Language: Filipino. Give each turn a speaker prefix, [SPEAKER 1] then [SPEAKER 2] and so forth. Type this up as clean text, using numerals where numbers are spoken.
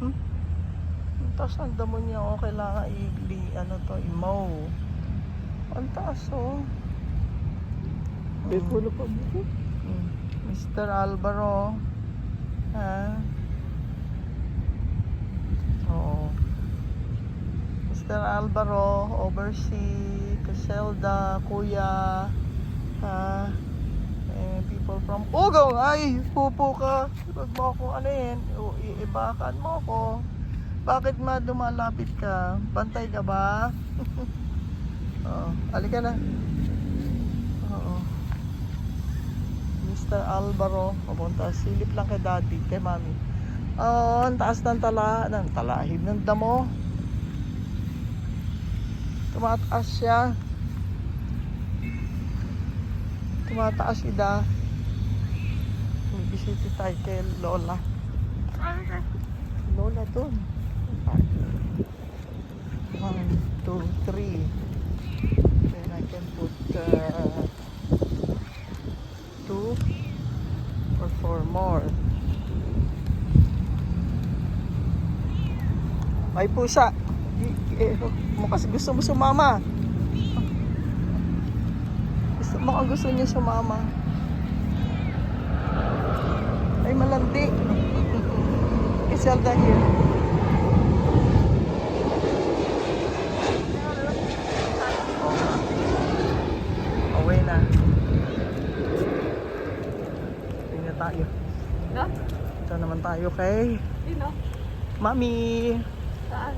[SPEAKER 1] Hmm? Tapos ang damo niya, oh, kailangan i-mow. Ang taas, oh.
[SPEAKER 2] May puno pa buko.
[SPEAKER 1] Mr. Alvaro. Ha? Oh. Mr. Alvaro, oversee, Caselda, Kuya, ha? People from Ugong. Ay, pupo ka. Huwag mo akong iibakan mo ko. Bakit dumalapit ka? Bantay ka ba? Oo. Halika na. Oo. Mr. Alvaro, papunta. Silip lang kay daddy, kay mami. Oo, ang taas ng talahib ng damo. Tumataas siya. Tumataas ida. May bisita tayo kay Lola. Lola dun. 1, 2, 3. Then I can put 2 or 4 more. May pusa. Mo kasi gusto mo sumama. Gusto niya sumama. Ay, malandi. Iselda here. Away na. Tingnan tayo.
[SPEAKER 2] No?
[SPEAKER 1] Ito naman tayo kay
[SPEAKER 2] Sino?
[SPEAKER 1] Mami.
[SPEAKER 2] Saan?